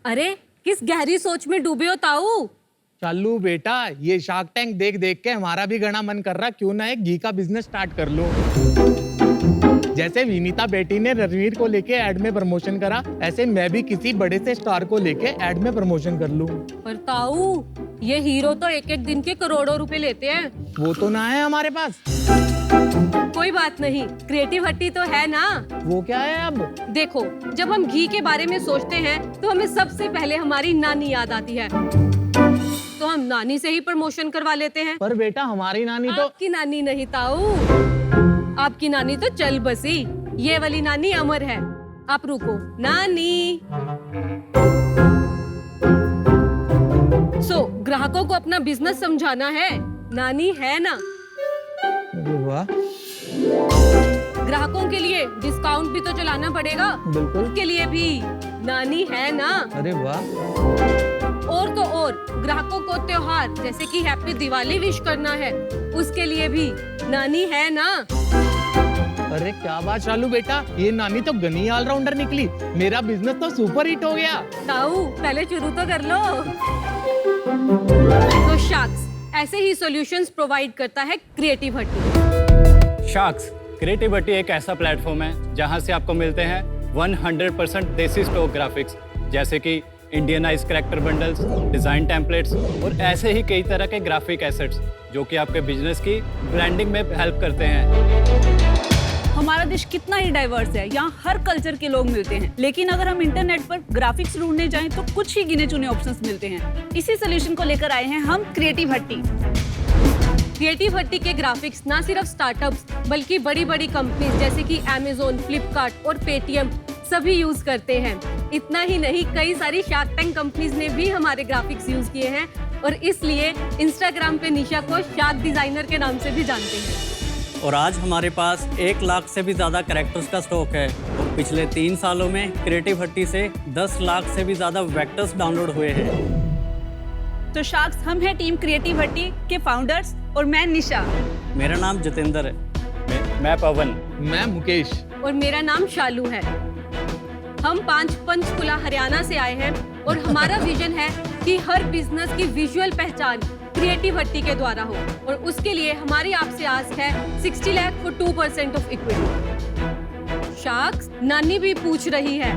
अरे किस गहरी सोच में डूबे हो ताऊ? चालू बेटा, ये शार्क टैंक देख देख के हमारा भी घना मन कर रहा, क्यों ना एक घी का बिजनेस स्टार्ट कर लो। जैसे विनीता बेटी ने रणवीर को लेके एड में प्रमोशन करा, ऐसे मैं भी किसी बड़े से स्टार को लेके एड में प्रमोशन कर लूं। पर ताऊ, ये हीरो तो एक एक दिन के करोड़ों रुपए लेते हैं। वो तो ना है हमारे पास। कोई बात नहीं, क्रिएटिव हट्टी तो है ना। वो क्या है अब? देखो, जब हम घी के बारे में सोचते हैं तो हमें सबसे पहले हमारी नानी याद आती है, तो हम नानी से ही प्रमोशन करवा लेते हैं। पर बेटा हमारी नानी तो आपकी नानी नहीं ताऊ, आपकी नानी तो चल बसी, ये वाली नानी अमर है। आप रुको, नानी। ग्राहकों को अपना बिजनेस समझाना है, नानी है ना। वाह, ग्राहकों के लिए डिस्काउंट भी तो चलाना पड़ेगा, बिल्कुल। उसके लिए भी नानी है ना। अरे वाह। और तो और, ग्राहकों को त्योहार जैसे कि हैप्पी दिवाली विश करना है, उसके लिए भी नानी है ना। अरे क्या बात चालू बेटा, ये नानी तो गनी ऑलराउंडर निकली। मेरा बिजनेस तो सुपर हिट हो गया। ताऊ, पहले शुरू तो कर लो। तो शार्क्स ऐसे ही सॉल्यूशंस प्रोवाइड करता है क्रिएटिव हट्टी। शार्क्स क्रिएटिव हट्टी एक ऐसा प्लेटफॉर्म है जहां से आपको मिलते हैं 100% देसी स्टॉक ग्राफिक्स, जैसे कि Indianise character bundles, design templates और ऐसे ही कई तरह के ग्राफिक एसेट्स जो कि आपके बिजनेस की ब्रांडिंग में हेल्प करते हैं। हमारा देश कितना ही डाइवर्स है, यहाँ हर कल्चर के लोग मिलते हैं, लेकिन अगर हम इंटरनेट पर ग्राफिक्स ढूंढने जाएं तो कुछ ही गिने चुने ऑप्शंस मिलते हैं। इसी सोल्यूशन को लेकर आए हैं हम क्रिएटिव हट्टी। क्रिएटिव हट्टी के ग्राफिक्स ना सिर्फ स्टार्टअप्स बल्कि बड़ी बड़ी कंपनीज जैसे कि अमेज़न, फ्लिपकार्ट और पेटीएम सभी यूज करते हैं। इतना ही नहीं, कई सारी शार्क टैंक कंपनीज ने भी हमारे ग्राफिक्स यूज किए हैं और इसलिए इंस्टाग्राम पे निशा को शार्क डिजाइनर के नाम से भी जानते हैं। और आज हमारे पास 1 लाख से भी ज़्यादा कैरेक्टर्स का स्टॉक है। पिछले 3 सालों में क्रिएटिव हट्टी से 10 लाख से भी ज़्यादा वेक्टर्स डाउनलोड हुए हैं। तो शार्क्स हम हैं टीम क्रिएटिव हट्टी के फाउंडर्स और मैं निशा। मेरा नाम जितेंद्र है। मैं पवन। मैं मुकेश। और मेरा नाम शालू है। हम 5 पंचकुला हरियाणा से आए हैं और हमारा विजन है कि हर बिजनेस की विजुअल पहचान क्रिएटिव हट्टी के द्वारा हो, और उसके लिए हमारी आपसे आस है 60 lakh for 2% of equity. Sharks, नानी भी पूछ रही है,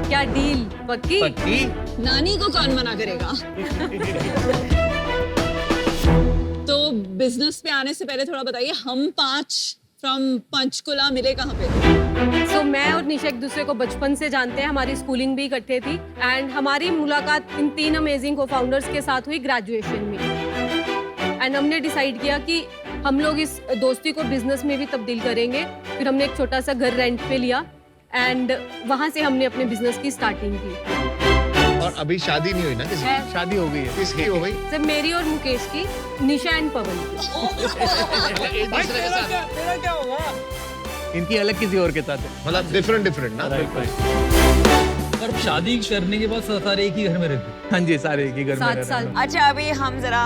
क्या डील पक्की? पक्की। नानी को कौन मना करेगा। तो बिजनेस पे आने से पहले थोड़ा बताइए, हम 5 फ्रॉम पंचकुला मिले कहाँ पे? मैं और निशा एक दूसरे को बचपन से जानते हैं, हमारी स्कूलिंग भी इकट्ठे थी एंड हमारी मुलाकात इन 3 अमेजिंग को फाउंडर्स के साथ हुई ग्रेजुएशन में। एंड हमने डिसाइड किया कि हम लोग इस दोस्ती को बिजनेस में भी तब्दील करेंगे। फिर हमने एक छोटा सा घर रेंट पे लिया एंड वहां से हमने अपने बिजनेस की स्टार्टिंग की। और अभी शादी नहीं हुई ना किसी की? शादी हो गई है। किसकी हो गई? सिर्फ मेरी और मुकेश की, निशा एंड पवन की। एक दूसरे के साथ तेरा क्या होगा? इनकी अलग किसी और के साथ है। मतलब डिफरेंट ना। पर शादी करने के बाद सारे एक ही घर में रहते? हाँ जी, सारे एक ही घर में 7 रह साल। रहे हैं। अच्छा, अभी हम जरा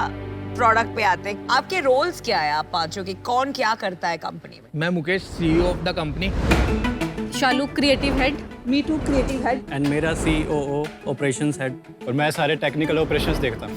प्रोडक्ट पे आते हैं। आपके रोल्स क्या है, आप पांचों की? कौन क्या करता है कंपनी में? मैं Mukesh, CEO of the company. Shalu creative head. Me too creative head. And मेरा COO ऑपरेशंस हेड। और मैं सारे टेक्निकल ऑपरेशंस देखता हूँ।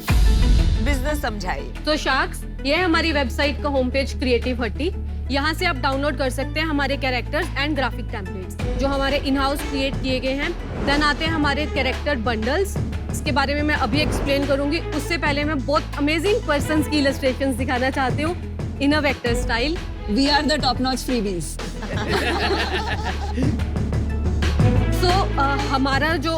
बिजनेस समझाइए। तो शार्क्स, ये है हमारी वेबसाइट का होम पेज क्रिएटिव हट्टी। यहाँ से आप डाउनलोड कर सकते हैं हमारे कैरेक्टर्स एंड ग्राफिक टेम्पलेट्स जो हमारे इन हाउस क्रिएट किए गए हैं। देन आते हैं हमारे कैरेक्टर बंडल्स, इसके बारे में मैं अभी एक्सप्लेन करूंगी। उससे पहले मैं बहुत अमेजिंग पर्सन्स की इलस्ट्रेशंस दिखाना चाहती हूँ in a vector style. We are the top notch freebies. हमारा जो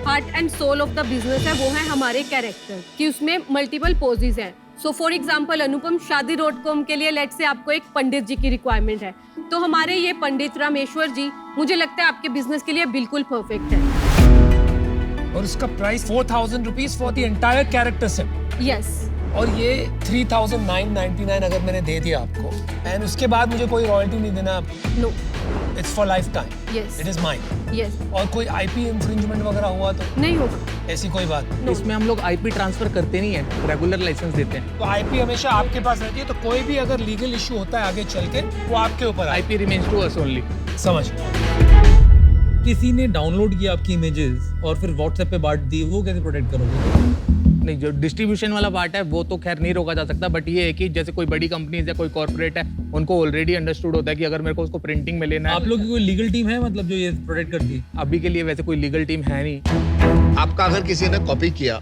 heart and soul of the business है वो है हमारे कैरेक्टर, कि उसमें मल्टीपल पोजेस हैं। सो फॉर एग्जाम्पल, अनुपम शादी.com के लिए लेट से आपको एक पंडित जी की रिक्वायरमेंट है, तो हमारे ये पंडित रामेश्वर जी मुझे लगता है आपके बिजनेस के लिए बिल्कुल परफेक्ट है। और उसका price 4000 rupees for the entire character set. Yes. और ये 3999 अगर मैंने दे दिया आपको, एंड उसके बाद मुझे कोई रॉयल्टी नहीं देना। No. It's for life time. Yes. It is mine. Yes. और कोई IP इंफ्रिंजमेंट वगैरह हुआ तो नहीं होगा। ऐसी कोई बात? इसमें हम लोग IP ट्रांसफर करते नहीं है, रेगुलर लाइसेंस देते हैं। तो IP हमेशा आपके पास रहती है, तो कोई भी अगर लीगल इशू होता है आगे चल के, वो आपके ऊपर IP remains to us only। समझ। किसी ने डाउनलोड किया आपकी इमेजेस और फिर व्हाट्सएप पे बांट दी, वो कैसे प्रोटेक्ट करोगे? नहीं, जो डिस्ट्रीब्यूशन वाला पार्ट है वो तो खैर नहीं रोका जा सकता, बट ये है कि जैसे कोई बड़ी कंपनीज या कोई कॉर्पोरेट है, उनको ऑलरेडी अंडरस्टूड होता है कि अगर मेरे को उसको प्रिंटिंग में लेना है। आप लोग की कोई लीगल टीम है मतलब जो ये प्रोटेक्ट करती है? अभी के लिए वैसे कोई लीगल टीम है नहीं। आपका अगर किसी ने कॉपी किया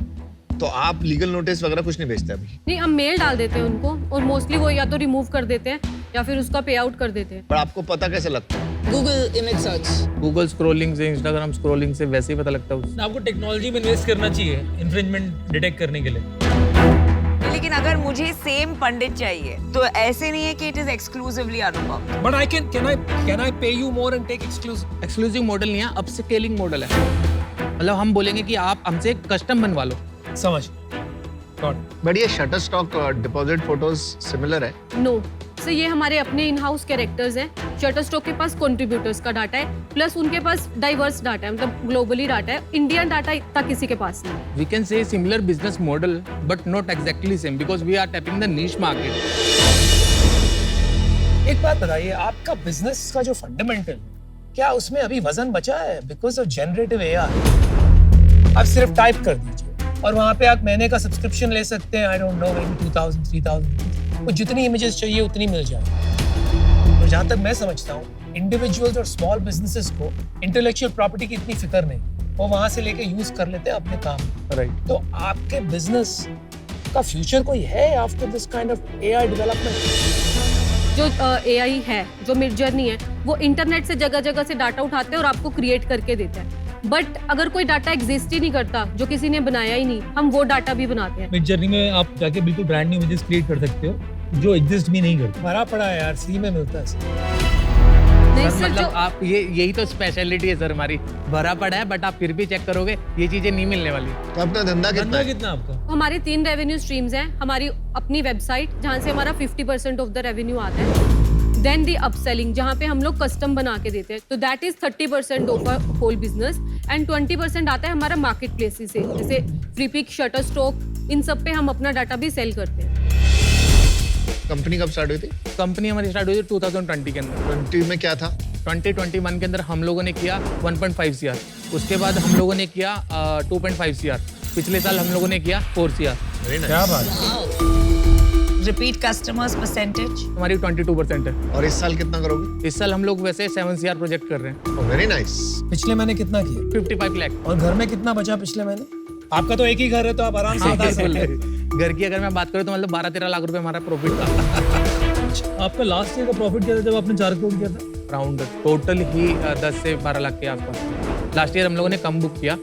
तो आप लीगल नोटिस वगैरह कुछ नहीं भेजते अभी? नहीं, हम मेल डाल देते हैं उनको और मोस्टली वो या तो रिमूव कर देते हैं या फिर उसका पे आउट कर देते हैं। पर आपको पता कैसे लगता है? Google image search. Google scrolling से, इंस्टाग्राम स्क्रॉलिंग से वैसे ही पता लगता है उससे। आपको टेक्नोलॉजी में इन्वेस्ट करना चाहिए इन्फ्रिंजमेंट डिटेक्ट करने के लिए। लेकिन अगर मुझे सेम पंडित चाहिए तो ऐसे नहीं है कि it is exclusively Anupam. But I can I pay you more and take exclusive? Exclusive model नहीं है, अपस्केलिंग मॉडल है। मतलब हम बोलेंगे कि आप हमसे कस्टम बनवा लो। समझ गॉट। बट ये shutter stock deposit photos similar है? नो, तो ये हमारे अपने इन हाउस कैरेक्टर्स हैं। शटरस्टॉक के पास कंट्रीब्यूटर्स का डाटा है, प्लस उनके पास डाइवर्स डाटा है, मतलब ग्लोबली डाटा है। इंडियन डाटा इतना किसी के पास नहीं। We can say similar business model, but not exactly same because we are tapping the niche market. एक बात बताइए, आपका बिजनेस का जो फंडामेंटल, क्या उसमें अभी वजन बचा है बिकॉज ऑफ जनरेटिव एआई? आप सिर्फ टाइप कर दीजिए और वहाँ पे आप महीने का सब्सक्रिप्शन ले सकते हैं। I don't know, may be 2000 3000 वो जितनी इमेजेस चाहिए उतनी मिल जाए। तो जहाँ तक मैं समझता हूँ, इंडिविजुअल्स और स्मॉल बिजनेसेस को इंटेलेक्चुअल प्रॉपर्टी की इतनी फिक्र नहीं, वो वहाँ से लेके यूज कर लेते हैं अपने काम में। Right. तो आपके बिजनेस का फ्यूचर कोई है after this kind of AI development? जो एआई है, जो मिड जर्नी है, वो इंटरनेट से जगह जगह से डाटा उठाते हैं और आपको क्रिएट करके देते हैं। बट अगर कोई डाटा एग्जिस्ट ही नहीं करता, जो किसी ने बनाया ही नहीं, हम वो डाटा भी बनाते हैं। मिड जर्नी में आप जाके बिल्कुल ब्रांड न्यू इमेजेस क्रिएट कर सकते हो जो एग्जिस्ट भी नहीं करते। भरा पड़ा है यार, फ्री में मिलता है। नहीं सर, सर, मतलब जो आप यही तो स्पेशलिटी है सर हमारी। भरा पड़ा है, बट आप फिर भी चेक करोगे ये चीजें नहीं मिलने वाली। तो अपना धंधा कितना धंधा है? कितना आपका? हमारी 3 रेवेन्यू स्ट्रीम्स हैं। हमारी अपनी वेबसाइट, जहाँ से हमारा 50% ऑफ द रेवेन्यू आता है। देन दी अपसेलिंग, जहाँ पे हम लोग कस्टम बना के देते हैं, तो that is 30% of a whole business. And 20% आता है हमारा मार्केट प्लेसेस से, जैसे फ्री पिक, शटर स्टॉक, इन सब पे हम अपना डाटा भी सेल करते हैं। कंपनी कब स्टार्ट हुई थी? कंपनी हमारी स्टार्ट हुई थी 2020 के अंदर। 20 में क्या था? 2021 के अंदर हम लोगों ने किया 1.5 CR, उसके बाद हम लोगों ने किया 2.5 CR, पिछले साल हम लोगों ने किया 4 CR। क्या बात है। रिपीट कस्टमर्स परसेंटेज हमारी 22% है। और इस साल कितना करोगे? इस साल हम लोग वैसे 7 CR प्रोजेक्ट कर रहे हैं। Very nice. पिछले महीने कितना किया? 55 लाख। और घर में कितना बचा पिछले महीने? आपका तो एक ही घर है तो आप आराम से बता सकते हैं। घर की अगर मैं बात करूँ तो मतलब 12-13 लाख रुपए हमारा प्रॉफिट था। आपका लास्ट ईयर का प्रॉफिट क्या था जब आपने 4 करोड़ किया था? राउंड टोटल ही 10 से 12 लाख के आसपास। लास्ट ईयर हम लोगों ने कम बुक किया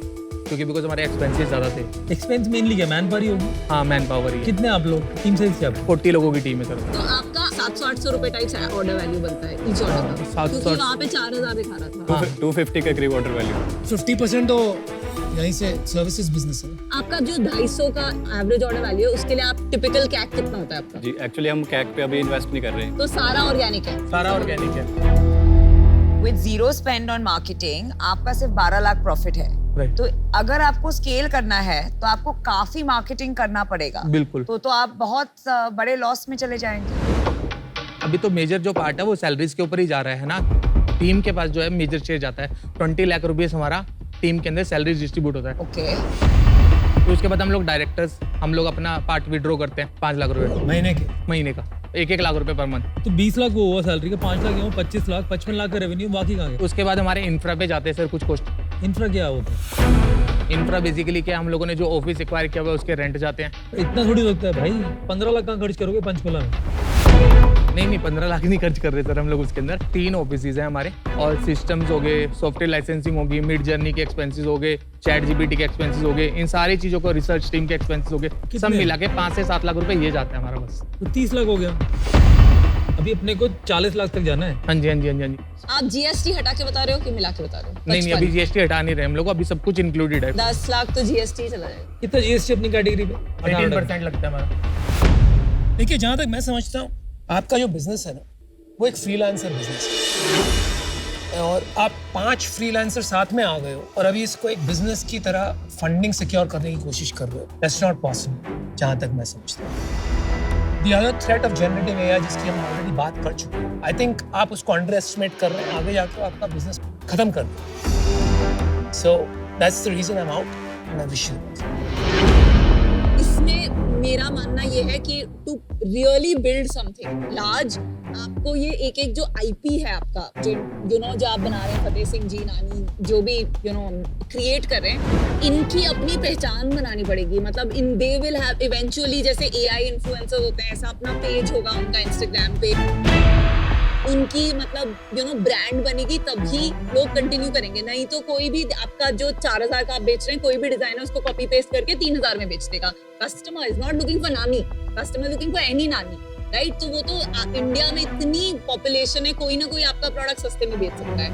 क्योंकि बिकॉज हमारे एक्सपेंसेस ज़्यादा थे। एक्सपेंस मेनली क्या, मैन पावर ही होगी? हाँ, मैन पावर ही। कितने आप लोग, टीम साइज क्या? 40 लोगों की टीम है सर। तो आपका 700-800 रुपए टाइप ऑर्डर वैल्यू बनता है ईच ऑर्डर का, 700 क्योंकि वहाँ पे 4000 दिखा रहा था। 250 के करीब ऑर्डर वैल्यू। 50% तो यहीं से सर्विसेज बिजनेस है। आपका जो 250 का एवरेज ऑर्डर वैल्यू है, उसके लिए आप टिपिकल कैक कितना होता है आपका? जी, एक्चुअली हम कैक पे अभी इन्वेस्ट नहीं कर रहे हैं। तो सारा ऑर्गेनिक है। सारा ऑर्गेनिक है। With zero spend on marketing आपका सिर्फ 12 लाख प्रॉफिट है। Right. तो अगर आपको स्केल करना है तो आपको काफी मार्केटिंग करना पड़ेगा। बिल्कुल। तो आप बहुत बड़े लॉस में चले जाएंगे। अभी तो मेजर जो पार्ट है वो सैलरीज के ऊपर ही जा रहा है ना। टीम के पास जो है मेजर शेयर जाता है। 20 लाख रुपये हमारा टीम के अंदर सैलरी डिस्ट्रीब्यूट होता है। ओके। तो उसके बाद हम लोग डायरेक्टर्स, हम लोग अपना पार्ट विड्रॉ करते हैं 5 लाख रुपए महीने का, 1-1 लाख रुपए पर मंथ। तो 20 लाख वो हुआ सैलरी का, 5 लाख 25 लाख, 55 लाख का रेवेन्यू, बाकी कहाँ गए? उसके बाद हमारे इंफ्रा पे जाते हैं सर कुछ कॉस्ट। इंफ्रा क्या होता है? इंफ्रा बेसिकली क्या, हम लोगों ने जो ऑफिस एक्वायर किया हुआ है उसके रेंट जाते हैं। इतना थोड़ी लगता है भाई, 15 लाख कहाँ खर्च करोगे पंचकुला में? नहीं 15 लाख नहीं खर्च कर रहे सर हम लोग उसके अंदर। 3 ऑफिसेज हैं हमारे और सिस्टम्स हो गए, सॉफ्टवेयर लाइसेंसिंग होगी, मिड जर्नी के एक्सपेंसेस हो गए, चैट जीपीटी के एक्सपेंसेस हो गए, इन सारी चीजों को, रिसर्च टीम के एक्सपेंसेस हो गए, सब मिला के 5 से 7 लाख रुपए ये जाते हैं हमारा बस। तो 30 लाख हो गया। अभी अपने को 40 लाख तक जाना है। हाँ जी हाँ जी हाँ जी हाँ जी। आप जीएसटी हटा के बता रहे हो कि मिला के बता रहे हो? नहीं अभी जीएसटी हटा नहीं रहे हम लोग, अभी सब कुछ इंक्लूडेड है। 10 लाख तो जीएसटी चला जाएगा। कितना जीएसटी अपनी कैटेगरी पे? 18% लगता है हमारा। देखिए, जहाँ तक मैं समझता हूँ आपका जो बिजनेस है ना, वो एक फ्रीलांसर बिजनेस है और आप 5 फ्रीलांसर साथ में आ गए हो और अभी इसको एक बिजनेस की तरह फंडिंग सिक्योर करने की कोशिश कर रहे हो। दैट्स नॉट पॉसिबल जहाँ तक मैं समझता हूँ। The other threat of generative AI जिसकी हम ऑलरेडी बात कर चुके हैं, आई थिंक आप उसको अंडर एस्टिमेट कर रहे हैं, आगे जाकर आपका बिजनेस खत्म कर दें। So that's the reason I'm out, and I wish you the best. इसमें मेरा मानना ये है कि to really build something large, आपको ये एक एक जो आईपी है आपका, जो जो आप बना रहे हैं, फतेह सिंह जी, नानी, जो भी क्रिएट कर रहे हैं, इनकी अपनी पहचान बनानी पड़ेगी। मतलब इन दे विल हैव इवेंचुअली, जैसे एआई इन्फ्लुएंसर होते हैं, ऐसा अपना पेज होगा उनका इंस्टाग्राम पे, उनकी मतलब ब्रांड बनेगी, तभी लोग कंटिन्यू करेंगे। नहीं तो कोई भी आपका जो 4000 का आप बेच रहे हैं, कोई भी डिजाइनर उसको कॉपी पेस्ट करके 3000 में बेच देगा। Customer is not looking for नानी, कस्टमर लुकिंग फॉर एनी नानी, राइट? तो वो तो इंडिया में इतनी पॉपुलेशन है, कोई ना कोई आपका प्रोडक्ट सस्ते में बेच सकता है।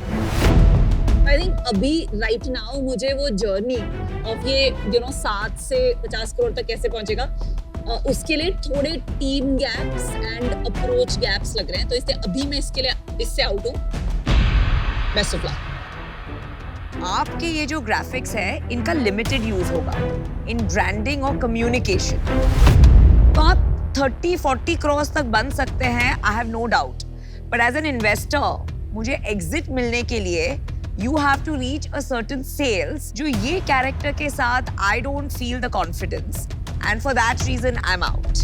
आई थिंक अभी राइट नाउ मुझे वो जर्नी ऑफ ये 7 से 50 करोड़ तक कैसे पहुंचेगा, उसके लिए थोड़े team gaps and approach gaps लग रहे हैं। तो इससे अभी मैं इससे आउट हूँ। Best of luck. आपके ये जो ग्राफिक्स है, इनका लिमिटेड यूज होगा इन ब्रांडिंग और कम्युनिकेशन। तो आप 30-40 करोड़ तक बन सकते हैं, I have no doubt. But as an investor, मुझे एग्जिट मिलने के लिए you have to reach a certain sales, जो ये कैरेक्टर के साथ I don't feel the confidence, and for that reason I am out.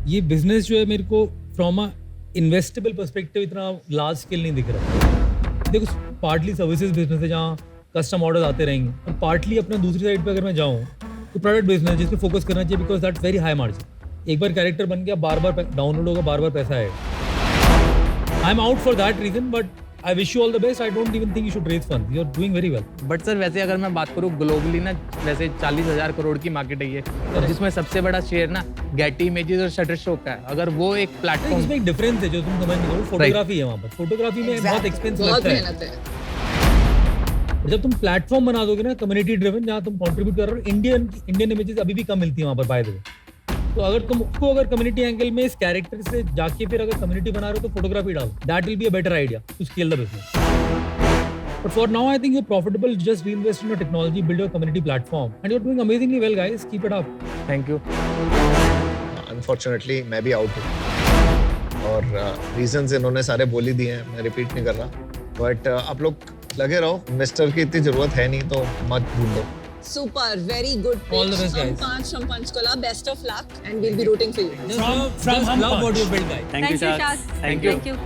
ये बिजनेस जो है मेरे को फ्रॉम अ इन्वेस्टेबल पर्सपेक्टिव इतना लार्ज स्केल नहीं दिख रहा। देखो, पार्टली सर्विसेज बिजनेस है जहाँ कस्टम ऑर्डर्स आते रहेंगे, और पार्टली अपना दूसरी साइड पे अगर मैं जाऊँ तो प्रोडक्ट बिजनेस, जिस पे फोकस करना चाहिए, because that's very high margin. एक बार कैरेक्टर बन गया, बार बार डाउनलोड होगा, बार बार पैसा आएगा। I am out for that reason, but I wish you all the best. I don't even think you should raise funds. You're doing very well. But sir वैसे अगर मैं बात करूँ ग्लोबली ना, वैसे 40,000 करोड़ की मार्केट है ये, और जिसमें सबसे बड़ा शेयर ना गेटी इमेजेस और शटरस्टॉक का है। अगर वो एक प्लेटफॉर्म, इसमें एक डिफरेंस है जो तुम समझ नहीं रहे। फोटोग्राफी है वहाँ पर, फोटोग्राफी में बहुत एक्सपेंसिव बहुत लगता है। मेहनत है। और जब तुम प्लेटफॉर्म बना दोगे ना, कम्युनिटी ड्रिवन, जहाँ तुम कंट्रीब्यूट कर रहे हो, इंडियन इमेजेस अभी भी कम मिलती है वहाँ पर, बाय द वे। तो अगर तुम उसको अगर कम्युनिटी एंगल में इस कैरेक्टर से जाके फिर अगर कम्युनिटी बना रहे हो तो फोटोग्राफी डालो, that will be a better idea to scale the business. But for now, I think you're profitable. Just reinvest in your technology, build your community platform, and you're doing amazingly well, guys. Keep it up. Thank you. Unfortunately मैं भी out हूँ, और reasons इन्होंने सारे बोल ही दिए हैं, मैं रिपीट नहीं कर रहा। बट आप लोग लगे रहो, इन्वेस्टर की इतनी जरूरत है नहीं, तो मत ढूंढो। Super, very good pitch. All the best, guys. हम 5 from Panchkula, best of luck, and we'll be rooting for you. Just love what you build, guys. Thank you, Shaz. Thank you. Thank you.